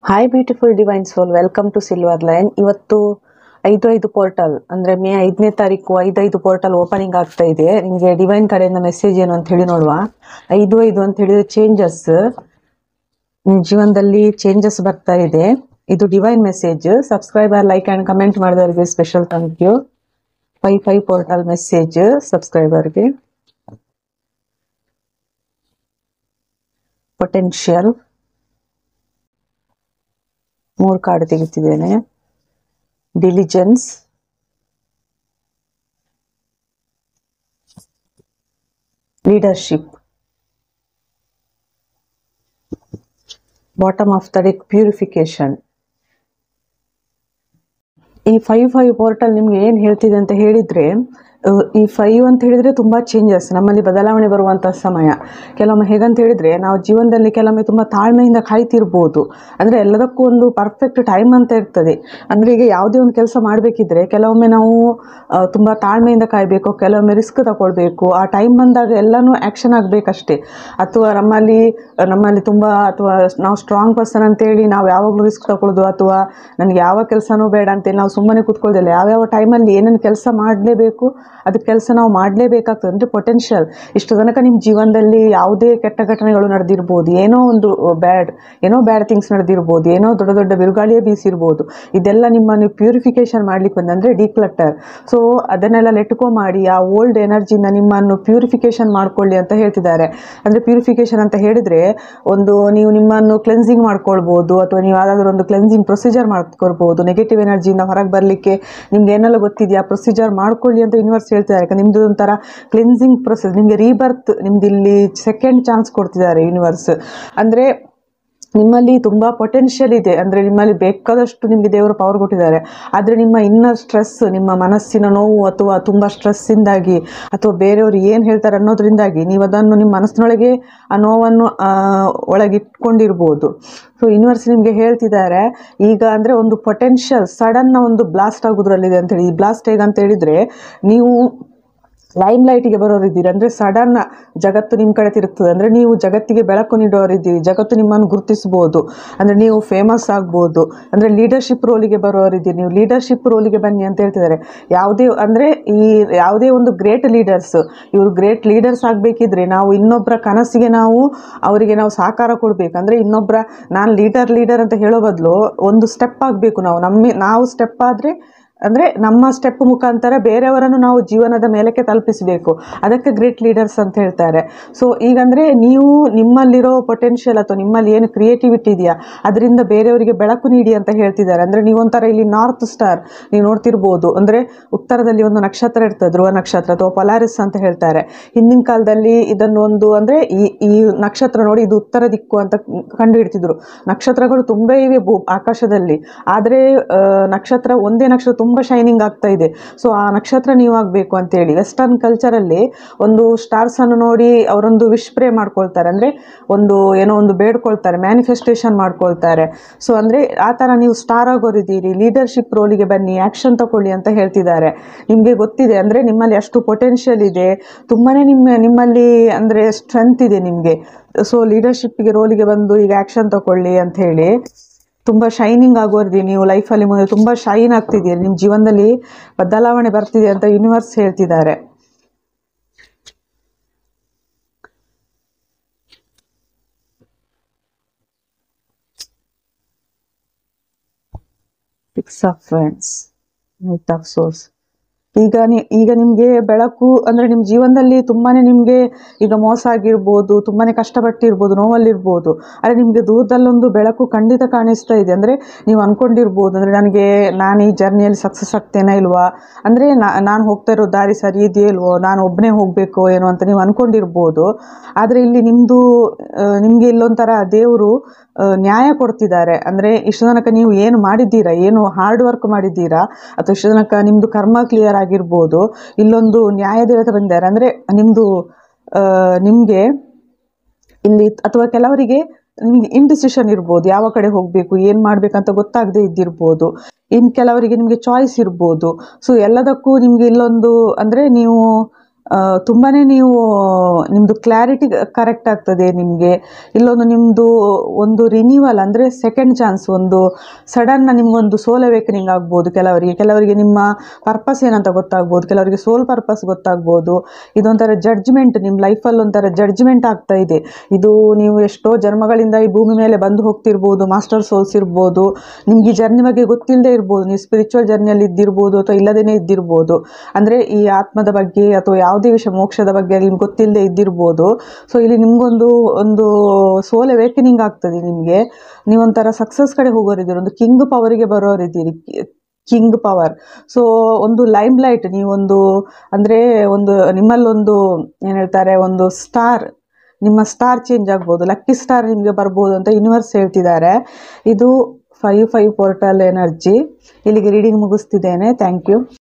Hi beautiful divine soul, welcome to silver line. ಇವತ್ತು 5 portal ಅಂದರೆ ಮೇ 5ನೇ ತಾರೀಕು 5 ಪೋರ್ಟಲ್ ಓಪನಿಂಗ್ ಆಗ್ತಾ ಇದೆ. ನಿಮಗೆ ಡಿವೈನ್ ಕಡೆಯಿಂದ ಮೆಸೇಜ್ ಏನು ಅಂತ ಹೇಳಿ ನೋಡುವ. 5 ಅಂತ ಹೇಳಿದ್ರೆ ಚೇಂಜಸ್, ನಿಮ್ಮ ಜೀವನದಲ್ಲಿ ಚೇಂಜಸ್ ಬರ್ತಾ ಇದೆ. ಇದು divine message. Subscriber, like and comment ಮಾಡಿದವರಿಗೆ special thank you. 5 portal message ಸಬ್ಸ್ಕ್ರೈಬರ್ಗೆ. ಪೊಟೆನ್ಷಿಯಲ್ 3 ಕಾರ್ಡ್ ತೆಗಿತಿದ್ದೇನೆ. Diligence, leadership, bottom of the deck purification. ಈ 5 ಪೋರ್ಟಲ್ ನಿಮ್ಗೆ ಏನು ಹೇಳ್ತಿದೆ ಅಂತ ಹೇಳಿದ್ರೆ, ಈ 5 ಅಂತ ಹೇಳಿದ್ರೆ ತುಂಬಾ ಚೇಂಜಸ್, ನಮ್ಮಲ್ಲಿ ಬದಲಾವಣೆ ಬರುವಂತಹ ಸಮಯ. ಕೆಲವೊಮ್ಮೆ ಹೇಗಂತ ಹೇಳಿದ್ರೆ, ನಾವು ಜೀವನದಲ್ಲಿ ಕೆಲವೊಮ್ಮೆ ತುಂಬಾ ತಾಳ್ಮೆಯಿಂದ ಕಾಯ್ತಿರ್ಬೋದು. ಅಂದ್ರೆ ಎಲ್ಲದಕ್ಕೂ ಒಂದು ಪರ್ಫೆಕ್ಟ್ ಟೈಮ್ ಅಂತ ಇರ್ತದೆ. ಅಂದ್ರೆ ಈಗ ಯಾವುದೇ ಒಂದು ಕೆಲಸ ಮಾಡಬೇಕಿದ್ರೆ ಕೆಲವೊಮ್ಮೆ ನಾವು ತುಂಬಾ ತಾಳ್ಮೆಯಿಂದ ಕಾಯಬೇಕು, ಕೆಲವೊಮ್ಮೆ ರಿಸ್ಕ್ ತಗೊಳ್ಬೇಕು. ಆ ಟೈಮ್ ಬಂದಾಗ ಎಲ್ಲಾನು ಆಕ್ಷನ್ ಆಗ್ಬೇಕಷ್ಟೇ. ಅಥವಾ ನಮ್ಮಲ್ಲಿ ತುಂಬಾ, ಅಥವಾ ನಾವು ಸ್ಟ್ರಾಂಗ್ ಪರ್ಸನ್ ಅಂತೇಳಿ ನಾವು ಯಾವಾಗಲೂ ರಿಸ್ಕ್ ತಗೊಳ್ಳೋದು, ಅಥವಾ ನನಗೆ ಯಾವ ಕೆಲಸನೂ ಬೇಡ ಅಂತೇಳಿ ನಾವು ಸುಮ್ಮನೆ ಕೂತ್ಕೊಳ್ಳೋದಿಲ್ಲ. ಯಾವ್ಯಾವ ಟೈಮಲ್ಲಿ ಏನೇನು ಕೆಲಸ ಮಾಡಲೇಬೇಕು ಅದಕ್ಕೆ ಕೆಲಸ ನಾವು ಮಾಡಲೇಬೇಕಾಗ್ತದೆ. ಅಂದರೆ ಪೊಟೆನ್ಷಿಯಲ್. ಇಷ್ಟು ತನಕ ನಿಮ್ಮ ಜೀವನದಲ್ಲಿ ಯಾವುದೇ ಕೆಟ್ಟ ಘಟನೆಗಳು ನಡೆದಿರ್ಬೋದು, ಏನೋ ಬ್ಯಾಡ್ ಥಿಂಗ್ಸ್ ನಡೆದಿರ್ಬೋದು, ಏನೋ ದೊಡ್ಡ ದೊಡ್ಡ ಬಿರುಗಾಳಿಯೇ ಬೀಸಿರ್ಬೋದು. ಇದೆಲ್ಲ ನಿಮ್ಮನ್ನು ಪ್ಯೂರಿಫಿಕೇಶನ್ ಮಾಡ್ಲಿಕ್ಕೆ ಬಂದಂದರೆ ಡಿಕ್ಲಟರ್. ಸೊ ಅದನ್ನೆಲ್ಲ ಲೆಟ್ಕೋ ಮಾಡಿ ಆ ಓಲ್ಡ್ ಎನರ್ಜಿನ ನಿಮ್ಮನ್ನು ಪ್ಯೂರಿಫಿಕೇಶನ್ ಮಾಡ್ಕೊಳ್ಳಿ ಅಂತ ಹೇಳ್ತಿದ್ದಾರೆ. ಅಂದರೆ ಪ್ಯೂರಿಫಿಕೇಶನ್ ಅಂತ ಹೇಳಿದ್ರೆ, ನೀವು ನಿಮ್ಮನ್ನು ಕ್ಲೆನ್ಸಿಂಗ್ ಮಾಡ್ಕೊಳ್ಬೋದು, ಅಥವಾ ನೀವು ಯಾವುದಾದ್ರೂ ಒಂದು ಕ್ಲೆನ್ಸಿಂಗ್ ಪ್ರೊಸೀಜರ್ ಮಾಡ್ಕೊಳ್ಬೋದು. ನೆಗೆಟಿವ್ ಎನರ್ಜಿಯಿಂದ ಹೊರಗೆ ಬರಲಿಕ್ಕೆ ನಿಮ್ಗೆ ಏನೆಲ್ಲ ಗೊತ್ತಿದೆಯಾ ಪ್ರೊಸೀಜರ್ ಮಾಡ್ಕೊಳ್ಳಿ ಅಂತ ಯೂನಿವರ್ಸ್ ಹೇಳ್ತಿದ್ದಾರೆ. ಯಾಕಂದ್ರೆ ನಿಮ್ದು ಒಂಥರ ಕ್ಲೆನ್ಸಿಂಗ್ ಪ್ರೊಸೆಸ್, ನಿಮ್ಗೆ ರೀಬರ್ತ್, ನಿಮ್ದು ಇಲ್ಲಿ ಸೆಕೆಂಡ್ ಚಾನ್ಸ್ ಕೊಡ್ತಿದ್ದಾರೆ ಯೂನಿವರ್ಸ್. ಅಂದ್ರೆ ನಿಮ್ಮಲ್ಲಿ ತುಂಬಾ ಪೊಟೆನ್ಷಿಯಲ್ ಇದೆ. ಅಂದ್ರೆ ನಿಮ್ಮಲ್ಲಿ ಬೇಕಾದಷ್ಟು ನಿಮ್ಗೆ ದೇವರು ಪವರ್ ಕೊಟ್ಟಿದ್ದಾರೆ. ಆದ್ರೆ ನಿಮ್ಮ ಇನ್ನರ್ ಸ್ಟ್ರೆಸ್, ನಿಮ್ಮ ಮನಸ್ಸಿನ ನೋವು, ಅಥವಾ ತುಂಬಾ ಸ್ಟ್ರೆಸ್ ಇಂದಾಗಿ, ಅಥವಾ ಬೇರೆಯವರು ಏನ್ ಹೇಳ್ತಾರೆ ಅನ್ನೋದ್ರಿಂದಾಗಿ ನೀವು ಅದನ್ನು ನಿಮ್ಮ ಮನಸ್ಸಿನೊಳಗೆ ಆ ನೋವನ್ನು ಒಳಗಿಟ್ಕೊಂಡಿರ್ಬೋದು. ಸೊ ಯೂನಿವರ್ಸ್ ನಿಮ್ಗೆ ಹೇಳ್ತಿದ್ದಾರೆ ಈಗ, ಅಂದ್ರೆ ಒಂದು ಪೊಟೆನ್ಷಿಯಲ್ ಸಡನ್ ಒಂದು ಬ್ಲಾಸ್ಟ್ ಆಗೋದ್ರಲ್ಲಿದೆ ಅಂತ ಹೇಳಿ. ಈ ಬ್ಲಾಸ್ಟ್ ಹೇಗಂತ ಹೇಳಿದ್ರೆ, ನೀವು ಲೈಮ್ ಲೈಟಿಗೆ ಬರೋರಿದ್ದೀರಿ. ಅಂದರೆ ಸಡನ್ ಜಗತ್ತು ನಿಮ್ಮ ಕಡೆ ತಿರುಗ್ತದೆ. ಅಂದರೆ ನೀವು ಜಗತ್ತಿಗೆ ಬೆಳಕು ನೀಡೋರಿದ್ದೀರಿ. ಜಗತ್ತು ನಿಮ್ಮನ್ನು ಗುರುತಿಸ್ಬೋದು. ಅಂದರೆ ನೀವು ಫೇಮಸ್ ಆಗ್ಬೋದು. ಅಂದರೆ ಲೀಡರ್ಶಿಪ್ ರೋಲಿಗೆ ಬರೋರಿದ್ದೀರಿ. ನೀವು ಲೀಡರ್ಶಿಪ್ ರೋಲಿಗೆ ಬನ್ನಿ ಅಂತ ಹೇಳ್ತಿದ್ದಾರೆ. ಯಾವುದೇ ಒಂದು ಗ್ರೇಟ್ ಲೀಡರ್ಸ್, ಇವರು ಗ್ರೇಟ್ ಲೀಡರ್ಸ್ ಆಗಬೇಕಿದ್ರೆ ನಾವು ಇನ್ನೊಬ್ಬರ ಕನಸಿಗೆ ಅವರಿಗೆ ನಾವು ಸಹಕಾರ ಕೊಡಬೇಕು. ಅಂದರೆ ನಾನು ಲೀಡರ್ ಅಂತ ಹೇಳೋ ಬದಲು ಒಂದು ಸ್ಟೆಪ್ ಆಗಬೇಕು. ನಾವು ಸ್ಟೆಪ್ ಆದರೆ, ಅಂದರೆ ನಮ್ಮ ಸ್ಟೆಪ್ ಮುಖಾಂತರ ಬೇರೆಯವರನ್ನು ನಾವು ಜೀವನದ ಮೇಲಕ್ಕೆ ತಲುಪಿಸಬೇಕು. ಅದಕ್ಕೆ ಗ್ರೇಟ್ ಲೀಡರ್ಸ್ ಅಂತ ಹೇಳ್ತಾರೆ. ಸೊ ಈಗಂದರೆ ನೀವು ನಿಮ್ಮಲ್ಲಿರೋ ಪೊಟೆನ್ಷಿಯಲ್, ಅಥವಾ ನಿಮ್ಮಲ್ಲಿ ಏನು ಕ್ರಿಯೇಟಿವಿಟಿ ಇದೆಯಾ ಅದರಿಂದ ಬೇರೆಯವರಿಗೆ ಬೆಳಕು ನೀಡಿ ಅಂತ ಹೇಳ್ತಿದ್ದಾರೆ. ಅಂದರೆ ನೀವೊಂಥರ ಇಲ್ಲಿ ನಾರ್ತ್ ಸ್ಟಾರ್ ನೀವು ನೋಡ್ತಿರ್ಬೋದು. ಅಂದರೆ ಉತ್ತರದಲ್ಲಿ ಒಂದು ನಕ್ಷತ್ರ ಇರ್ತದೆ, ಧ್ರುವ ನಕ್ಷತ್ರ ಅಥವಾ ಪೊಲಾರಿಸ್ ಅಂತ ಹೇಳ್ತಾರೆ. ಹಿಂದಿನ ಕಾಲದಲ್ಲಿ ಇದನ್ನು ಅಂದರೆ ಈ ನಕ್ಷತ್ರ ನೋಡಿ, ಇದು ಉತ್ತರ ದಿಕ್ಕು ಅಂತ ಕಂಡು ಹಿಡ್ತಿದ್ರು. ನಕ್ಷತ್ರಗಳು ತುಂಬ ಇವೆ ಆಕಾಶದಲ್ಲಿ, ಆದರೆ ಒಂದೇ ನಕ್ಷತ್ರ ತುಂಬ ಶೈನಿಂಗ್ ಆಗ್ತಾ ಇದೆ. ಸೊ ಆ ನಕ್ಷತ್ರ ನೀವು ಆಗಬೇಕು ಅಂತೇಳಿ ವೆಸ್ಟರ್ನ್ ಕಲ್ಚರಲ್ಲಿ ಒಂದು ಸ್ಟಾರ್ಸ್ ಅನ್ನು ನೋಡಿ ಅವರೊಂದು ವಿಶ್ ಪ್ರೇ ಮಾಡ್ಕೊಳ್ತಾರೆ. ಅಂದರೆ ಏನೋ ಒಂದು ಬೇಡ್ಕೊಳ್ತಾರೆ, ಮ್ಯಾನಿಫೆಸ್ಟೇಷನ್ ಮಾಡ್ಕೊಳ್ತಾರೆ. ಸೊ ಅಂದರೆ ಆ ಥರ ನೀವು ಸ್ಟಾರ್ ಆಗೋರಿದ್ದೀರಿ. ಲೀಡರ್ಶಿಪ್ ರೋಲಿಗೆ ಬನ್ನಿ, ಆ್ಯಕ್ಷನ್ ತಗೊಳ್ಳಿ ಅಂತ ಹೇಳ್ತಿದ್ದಾರೆ. ನಿಮಗೆ ಗೊತ್ತಿದೆ, ಅಂದರೆ ನಿಮ್ಮಲ್ಲಿ ಅಷ್ಟು ಪೊಟೆನ್ಷಿಯಲ್ ಇದೆ, ತುಂಬಾ ನಿಮ್ಮಲ್ಲಿ ಅಂದರೆ ಸ್ಟ್ರೆಂತ್ ಇದೆ ನಿಮಗೆ. ಸೊ ಲೀಡರ್ಶಿಪ್ಗೆ ರೋಲಿಗೆ ಬಂದು ಈಗ ಆ್ಯಕ್ಷನ್ ತಗೊಳ್ಳಿ ಅಂತ ಹೇಳಿ ತುಂಬ ಶೈನಿಂಗ್ ಆಗೋರಿದ್ದೀರಿ. ನೀವು ಲೈಫಲ್ಲಿ ಮುಂದೆ ತುಂಬ ಶೈನ್ ಆಗ್ತಿದ್ದೀರಿ, ನಿಮ್ಮ ಜೀವನದಲ್ಲಿ ಬದಲಾವಣೆ ಬರ್ತಿದೆ ಅಂತ ಯೂನಿವರ್ಸ್ ಹೇಳ್ತಿದ್ದಾರೆ. Six of friends, knight of swords. ಈಗ ನಿಮಗೆ ಬೆಳಕು, ಅಂದರೆ ನಿಮ್ಮ ಜೀವನದಲ್ಲಿ ತುಂಬಾ ನಿಮಗೆ ಈಗ ಮೋಸ ಆಗಿರ್ಬೋದು, ತುಂಬಾ ಕಷ್ಟಪಟ್ಟಿರ್ಬೋದು, ನೋವಲ್ಲಿರ್ಬೋದು. ಆದರೆ ನಿಮಗೆ ದೂರದಲ್ಲೊಂದು ಬೆಳಕು ಖಂಡಿತ ಕಾಣಿಸ್ತಾ ಇದೆ. ಅಂದರೆ ನೀವು ಅಂದ್ಕೊಂಡಿರ್ಬೋದು, ಅಂದರೆ ನಾನು ಈ ಜರ್ನಿಯಲ್ಲಿ ಸಕ್ಸಸ್ ಆಗ್ತೇನಾ ಇಲ್ವಾ, ಅಂದರೆ ನಾನು ಹೋಗ್ತಾ ಇರೋ ದಾರಿ ಸರಿ ಇದೆಯೋ ಇಲ್ವೋ, ನಾನು ಒಬ್ಬನೇ ಹೋಗಬೇಕು ಏನೋ ಅಂತ ನೀವು ಅಂದ್ಕೊಂಡಿರ್ಬೋದು. ಆದರೆ ಇಲ್ಲಿ ನಿಮಗೆ ಇಲ್ಲೊಂಥರ ದೇವರು ನ್ಯಾಯ ಕೊಡ್ತಿದ್ದಾರೆ. ಅಂದರೆ ಇಷ್ಟು ತನಕ ನೀವು ಏನು ಮಾಡಿದ್ದೀರಾ, ಏನು ಹಾರ್ಡ್ ವರ್ಕ್ ಮಾಡಿದ್ದೀರಾ, ಅಥವಾ ಇಷ್ಟು ತನಕ ನಿಮ್ಮದು ಕರ್ಮ ಕ್ಲಿಯರ್ ಆಗಿರ್ಬೋದು, ಇಲ್ಲೊಂದು ನ್ಯಾಯ ದೇವತೆ ಬಂದಿದ್ದಾರೆ. ಅಂದರೆ ನಿಮಗೆ ಇಲ್ಲಿ, ಅಥವಾ ಕೆಲವರಿಗೆ ನಿಮಗೆ ಇಂಡಿಸಿಷನ್ ಇರ್ಬೋದು, ಯಾವ ಕಡೆ ಹೋಗಬೇಕು, ಏನು ಮಾಡಬೇಕಂತ ಗೊತ್ತಾಗದೇ ಇದ್ದಿರ್ಬೋದು. ಇನ್ನು ಕೆಲವರಿಗೆ ನಿಮಗೆ ಚಾಯ್ಸ್ ಇರ್ಬೋದು. ಸೊ ಎಲ್ಲದಕ್ಕೂ ನಿಮಗೆ ಇಲ್ಲೊಂದು, ಅಂದರೆ ನೀವು ತುಂಬಾ ನೀವು ನಿಮ್ಮದು ಕ್ಲಾರಿಟಿ ಕರೆಕ್ಟ್ ಆಗ್ತದೆ ನಿಮಗೆ. ಇಲ್ಲೊಂದು ನಿಮ್ಮದು ಒಂದು ರಿನ್ಯೂವಲ್ ಅಂದರೆ ಸೆಕೆಂಡ್ ಚಾನ್ಸ್, ಒಂದು ಸಡನ್ನ ನಿಮಗೊಂದು ಸೋಲ್ ಅವೇಕನಿಂಗ್ ಆಗ್ಬೋದು. ಕೆಲವರಿಗೆ ನಿಮ್ಮ ಪರ್ಪಸ್ ಏನಂತ ಗೊತ್ತಾಗ್ಬೋದು, ಕೆಲವರಿಗೆ ಸೋಲ್ ಪರ್ಪಸ್ ಗೊತ್ತಾಗ್ಬೋದು. ಇದೊಂಥರ ಜಡ್ಜ್ಮೆಂಟ್, ನಿಮ್ಮ ಲೈಫಲ್ಲಿ ಒಂಥರ ಜಡ್ಜ್ಮೆಂಟ್ ಆಗ್ತಾ ಇದೆ. ಇದು ನೀವು ಎಷ್ಟೋ ಜನ್ಮಗಳಿಂದ ಈ ಭೂಮಿ ಮೇಲೆ ಬಂದು ಹೋಗ್ತಿರ್ಬೋದು, ಮಾಸ್ಟರ್ ಸೋಲ್ಸ್ ಇರ್ಬೋದು, ನಿಮ್ಗೆ ಈ ಜರ್ನಿ ಬಗ್ಗೆ ಗೊತ್ತಿಲ್ಲದೆ ಇರ್ಬೋದು, ನೀವು ಸ್ಪಿರಿಚುವಲ್ ಜರ್ನಿಯಲ್ಲಿ ಇದ್ದಿರ್ಬೋದು ಅಥವಾ ಇಲ್ಲದೇ ಇದ್ದಿರ್ಬೋದು. ಅಂದರೆ ಈ ಆತ್ಮದ ಬಗ್ಗೆ ಅಥವಾ ಯಾವುದೇ ವಿಷಯ, ಮೋಕ್ಷದ ಬಗ್ಗೆ ನಿಮ್ಗೆ ಗೊತ್ತಿಲ್ಲದೆ ಇದ್ದಿರ್ಬೋದು. ಸೊ ಇಲ್ಲಿ ನಿಮ್ಗೊಂದು ಸೋಲ್ ಅವೇಕನಿಂಗ್ ಆಗ್ತದೆ. ನಿಮಗೆ ನೀವೊಂಥರ ಸಕ್ಸಸ್ ಕಡೆ ಹೋಗೋರಿದ್ದೀರಿ, ಒಂದು ಕಿಂಗ್ ಪವರಿಗೆ ಬರೋರಿದ್ದೀರಿ, ಕಿಂಗ್ ಪವರ್. ಸೊ ಒಂದು ಲೈಮ್ ಲೈಟ್, ನೀವೊಂದು ಅಂದರೆ ಒಂದು ನಿಮ್ಮಲ್ಲೊಂದು ಏನು ಹೇಳ್ತಾರೆ, ಒಂದು ಸ್ಟಾರ್, ನಿಮ್ಮ ಸ್ಟಾರ್ ಚೇಂಜ್ ಆಗ್ಬೋದು, ಲಕ್ಕಿ ಸ್ಟಾರ್ ನಿಮಗೆ ಬರ್ಬೋದು ಅಂತ ಯೂನಿವರ್ಸ್ ಹೇಳ್ತಿದ್ದಾರೆ. ಇದು 5/5 ಪೋರ್ಟಲ್ ಎನರ್ಜಿ. ಇಲ್ಲಿಗೆ ರೀಡಿಂಗ್ ಮುಗಿಸ್ತಿದ್ದೇನೆ. Thank you.